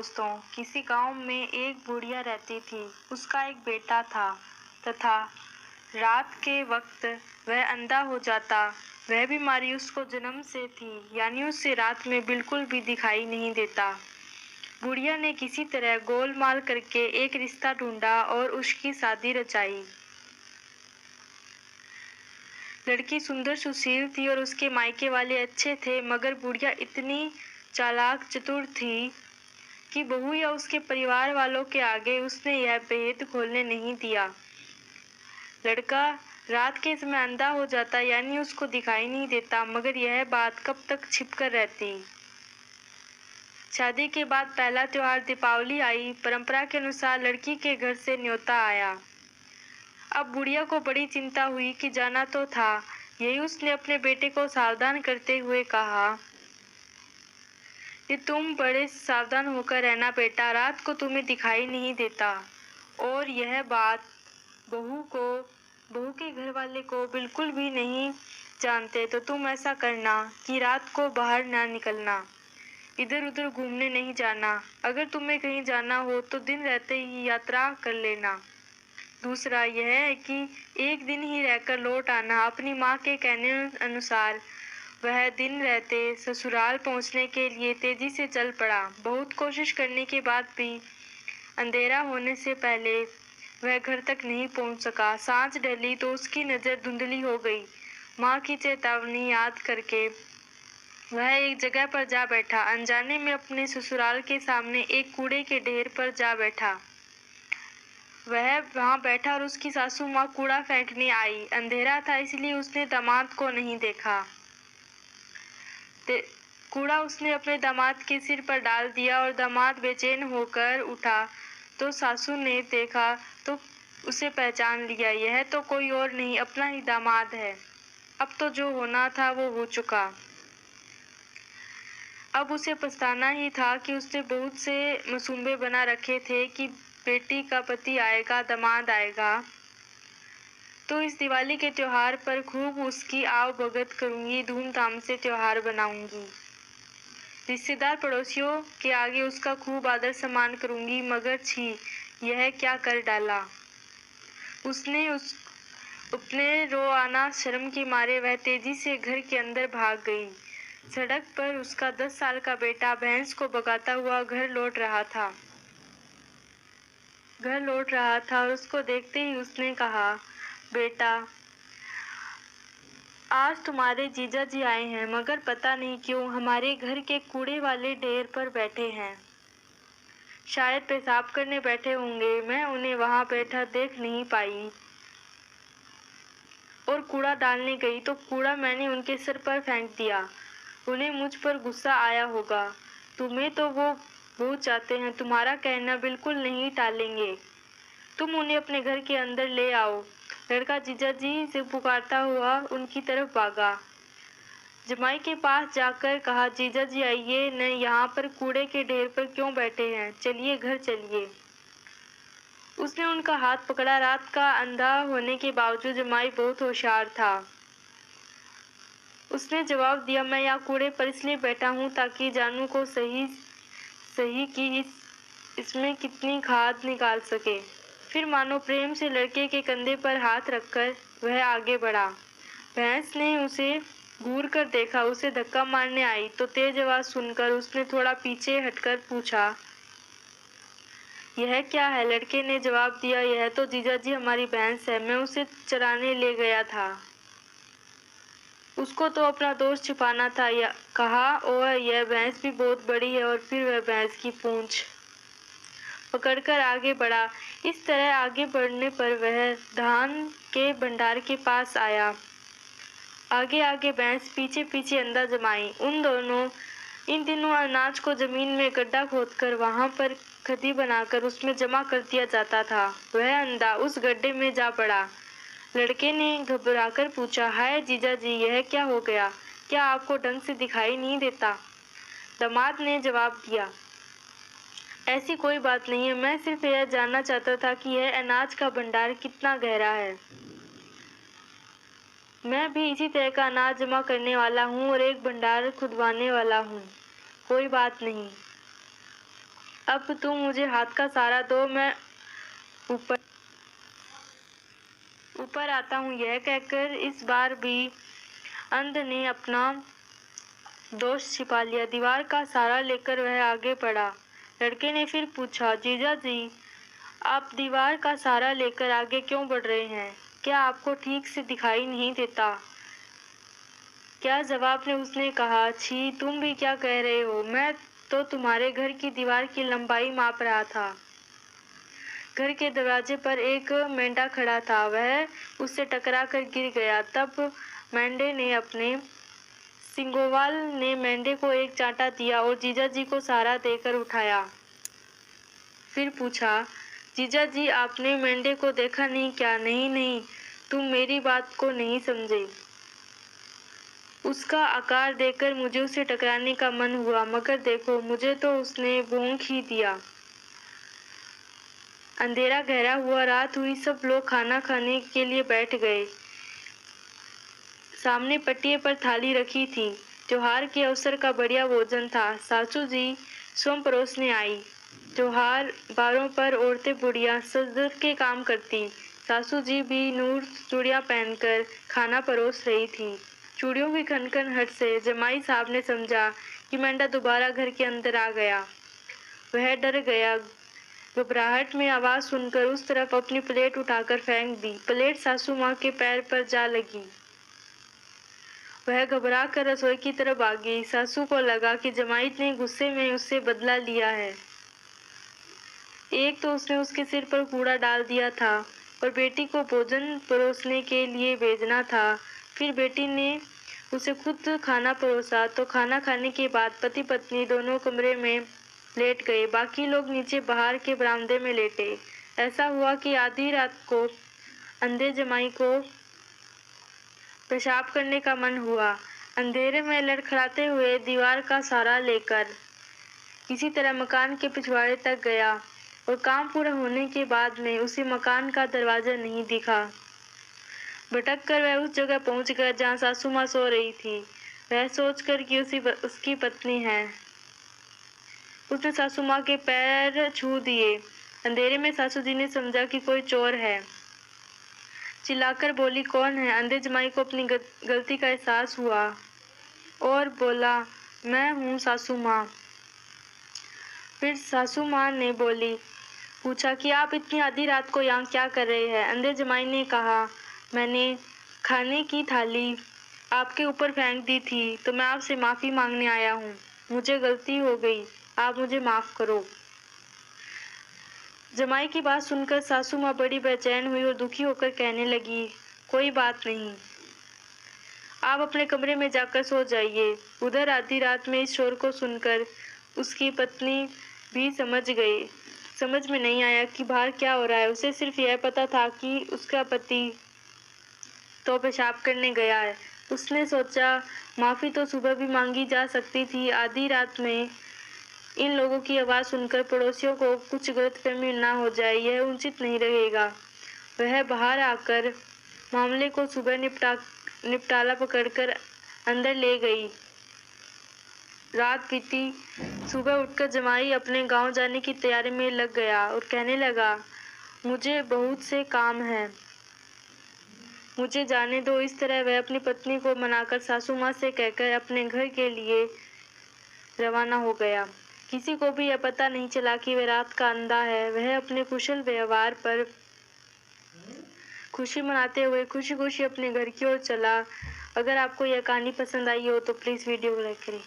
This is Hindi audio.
दोस्तों, किसी गांव में एक बुढ़िया रहती थी। उसका एक बेटा था तथा रात के वक्त वह अंधा हो जाता। वह बीमारी उसको जन्म से थी, यानी उसे रात में बिल्कुल भी दिखाई नहीं देता। बुढ़िया ने किसी तरह गोलमाल करके एक रिश्ता ढूंढा और उसकी शादी रचाई। लड़की सुंदर सुशील थी और उसके मायके वाले अच्छे थे, मगर बुढ़िया इतनी चालाक चतुर थी कि बहू या उसके परिवार वालों के आगे उसने यह भेद खोलने नहीं दिया। लड़का रात के समय अंधा हो जाता, यानी उसको दिखाई नहीं देता, मगर यह बात कब तक छिपकर रहती। शादी के बाद पहला त्योहार दीपावली आई। परंपरा के अनुसार लड़की के घर से न्योता आया। अब बुढ़िया को बड़ी चिंता हुई कि जाना तो था। यही उसने अपने बेटे को सावधान करते हुए कहा कि तुम बड़े सावधान होकर रहना बेटा, रात को तुम्हें दिखाई नहीं देता। और यह बात बहू के घर वाले को बिल्कुल भी नहीं जानते, तो तुम ऐसा करना कि रात को बाहर ना निकलना, इधर उधर घूमने नहीं जाना। अगर तुम्हें कहीं जाना हो तो दिन रहते ही यात्रा कर लेना। दूसरा यह है कि एक दिन ही रहकर लौट आना। अपनी माँ के कहने अनुसार वह दिन रहते ससुराल पहुंचने के लिए तेजी से चल पड़ा। बहुत कोशिश करने के बाद भी अंधेरा होने से पहले वह घर तक नहीं पहुंच सका। सांझ ढली तो उसकी नज़र धुंधली हो गई। माँ की चेतावनी याद करके वह एक जगह पर जा बैठा। अनजाने में अपने ससुराल के सामने एक कूड़े के ढेर पर जा बैठा। वह वहां बैठा और उसकी सासू माँ कूड़ा फेंकने आई। अंधेरा था, इसलिए उसने दामाद को नहीं देखा। कूड़ा उसने अपने दामाद के सिर पर डाल दिया और दामाद बेचैन होकर उठा। तो सासू ने देखा तो उसे पहचान लिया। यह तो कोई और नहीं, अपना ही दामाद है। अब तो जो होना था वो हो चुका। अब उसे पछताना ही था कि उसने बहुत से मसूबे बना रखे थे कि बेटी का पति आएगा, दामाद आएगा, तो इस दिवाली के त्योहार पर खूब उसकी आव भगत करूंगी, धूमधाम से त्योहार बनाऊंगी। रिश्तेदार पड़ोसियों के आगे उसका खूब आदर सम्मान करूंगी। मगर छी, यह क्या कर डाला उसने। अपने रो आना शर्म के मारे वह तेजी से घर के अंदर भाग गई। सड़क पर उसका 10 साल का बेटा भैंस को भगाता हुआ घर लौट रहा था और उसको देखते ही उसने कहा, बेटा, आज तुम्हारे जीजा जी आए हैं, मगर पता नहीं क्यों हमारे घर के कूड़े वाले ढेर पर बैठे हैं। शायद पेशाब करने बैठे होंगे। मैं उन्हें वहां बैठा देख नहीं पाई और कूड़ा डालने गई तो कूड़ा मैंने उनके सिर पर फेंक दिया। उन्हें मुझ पर गुस्सा आया होगा। तुम्हें तो वो बहुत चाहते हैं, तुम्हारा कहना बिल्कुल नहीं टालेंगे। तुम उन्हें अपने घर के अंदर ले आओ। लड़का जीजाजी से पुकारता हुआ उनकी तरफ भागा। जमाई के पास जाकर कहा, जीजाजी आइए न, यहाँ पर कूड़े के ढेर पर क्यों बैठे हैं, चलिए घर चलिए। उसने उनका हाथ पकड़ा। रात का अंधा होने के बावजूद जमाई बहुत होशियार था। उसने जवाब दिया, मैं यहाँ कूड़े पर इसलिए बैठा हूँ ताकि जानू को सही कि इसमें कितनी खाद निकाल सके। फिर मानो प्रेम से लड़के के कंधे पर हाथ रखकर वह आगे बढ़ा। भैंस ने उसे घूर कर देखा। उसे धक्का मारने आई तो तेज आवाज सुनकर उसने थोड़ा पीछे हटकर पूछा, यह क्या है? लड़के ने जवाब दिया, यह तो जीजाजी हमारी भैंस है, मैं उसे चराने ले गया था। उसको तो अपना दोष छिपाना था। कहा, और यह भैंस भी बहुत बड़ी है। और फिर वह भैंस की पूंछ पकड़कर आगे बढ़ा। इस तरह आगे बढ़ने पर वह धान के भंडार के पास आया। आगे आगे भैंस, पीछे पीछे अंधा जमाई। इन दिनों अनाज को जमीन में गड्ढा खोदकर वहां पर खदी बनाकर उसमें जमा कर दिया जाता था। वह अंधा उस गड्ढे में जा पड़ा। लड़के ने घबराकर पूछा, हाय जीजाजी, यह क्या हो गया? क्या आपको ढंग से दिखाई नहीं देता? दामाद ने जवाब दिया, ऐसी कोई बात नहीं है, मैं सिर्फ यह जानना चाहता था कि यह अनाज का भंडार कितना गहरा है। मैं भी इसी तरह का अनाज जमा करने वाला हूँ और एक भंडार खुदवाने वाला हूँ। कोई बात नहीं। अब तुम मुझे हाथ का सहारा दो, मैं ऊपर ऊपर आता हूँ। यह कहकर इस बार भी अंध ने अपना दोष छिपा लिया। दीवार का सहारा लेकर वह आगे बढ़ा। लड़के ने फिर पूछा, जीजा जी, आप दीवार का सहारा लेकर आगे क्यों बढ़ रहे हैं? क्या आपको ठीक से दिखाई नहीं देता? क्या जवाब में उसने कहा, छी, तुम भी क्या कह रहे हो? मैं तो तुम्हारे घर की दीवार की लंबाई माप रहा था। घर के दरवाजे पर एक मेंढा खड़ा था, वह उससे टकरा कर गिर गया। तब मेंढे ने अपने सिंगोवाल ने मेंढे को एक चांटा दिया और जीजा जी को सहारा देकर उठाया। फिर पूछा, जीजा जी, आपने मेंढे को देखा नहीं क्या? नहीं नहीं, तुम मेरी बात को नहीं समझे। उसका आकार देखकर मुझे उसे टकराने का मन हुआ, मगर देखो, मुझे तो उसने भोंक ही दिया। अंधेरा गहरा हुआ, रात हुई, सब लोग खाना खाने के लिए बैठ गए। सामने पटिये पर थाली रखी थी। त्योहार के अवसर का बढ़िया भोजन था। सासू जी स्वयं परोसने आई। त्योहार बारों पर औरतें बुढ़िया सज के काम करती। सासू जी भी नूर चूड़ियां पहनकर खाना परोस रही थी। चूड़ियों की खनखन हट से जमाई साहब ने समझा कि मेंढा दोबारा घर के अंदर आ गया। वह डर गया। घबराहट में आवाज सुनकर उस तरफ अपनी प्लेट उठाकर फेंक दी। प्लेट सासू माँ के पैर पर जा लगी। वह घबरा कर रसोई की तरफ भागी। सासू को लगा कि जमाई ने गुस्से में उससे बदला लिया है। एक तो उसने उसके सिर पर कूड़ा डाल दिया था और बेटी को भोजन परोसने के लिए भेजना था। फिर बेटी ने उसे खुद खाना परोसा तो खाना खाने के बाद पति पत्नी दोनों कमरे में लेट गए। बाकी लोग नीचे बाहर के बरामदे में लेटे। ऐसा हुआ कि आधी रात को अंधे जमाई को पेशाब करने का मन हुआ। अंधेरे में लड़खड़ाते हुए दीवार का सहारा लेकर किसी तरह मकान के पिछवाड़े तक गया और काम पूरा होने के बाद में उसे मकान का दरवाजा नहीं दिखा। भटक कर वह उस जगह पहुंच गया जहां सासू माँ सो रही थी। वह सोचकर कि उसकी पत्नी है, उसने सासू माँ के पैर छू दिए। अंधेरे में सासू जी ने समझा कि कोई चोर है। चिल्लाकर बोली, कौन है? अंधे जमाई को अपनी गलती का एहसास हुआ और बोला, मैं हूँ सासू माँ। फिर सासू माँ ने पूछा कि आप इतनी आधी रात को यहाँ क्या कर रहे हैं? अंधे जमाई ने कहा, मैंने खाने की थाली आपके ऊपर फेंक दी थी तो मैं आपसे माफ़ी मांगने आया हूँ। मुझे गलती हो गई, आप मुझे माफ़ करो। जमाई की बात सुनकर सासू माँ बड़ी बेचैन हुई और दुखी होकर कहने लगी, कोई बात नहीं, आप अपने कमरे में जाकर सो जाइए। उधर आधी रात में इस शोर को सुनकर उसकी पत्नी भी समझ गई। समझ में नहीं आया कि बाहर क्या हो रहा है। उसे सिर्फ यह पता था कि उसका पति तो पेशाब करने गया है। उसने सोचा, माफ़ी तो सुबह भी मांगी जा सकती थी। आधी रात में इन लोगों की आवाज़ सुनकर पड़ोसियों को कुछ गलतफहमी ना हो जाए, यह उचित नहीं रहेगा। वह बाहर आकर मामले को सुबह निपटाला पकड़कर अंदर ले गई। रात बीती। सुबह उठकर जमाई अपने गांव जाने की तैयारी में लग गया और कहने लगा, मुझे बहुत से काम हैं, मुझे जाने दो। इस तरह वह अपनी पत्नी को मनाकर सासू माँ से कहकर अपने घर के लिए रवाना हो गया। किसी को भी यह पता नहीं चला कि वह रात का अंधा है। वह अपने कुशल व्यवहार पर खुशी मनाते हुए खुशी खुशी अपने घर की ओर चला। अगर आपको यह कहानी पसंद आई हो तो प्लीज़ वीडियो को लाइक करें।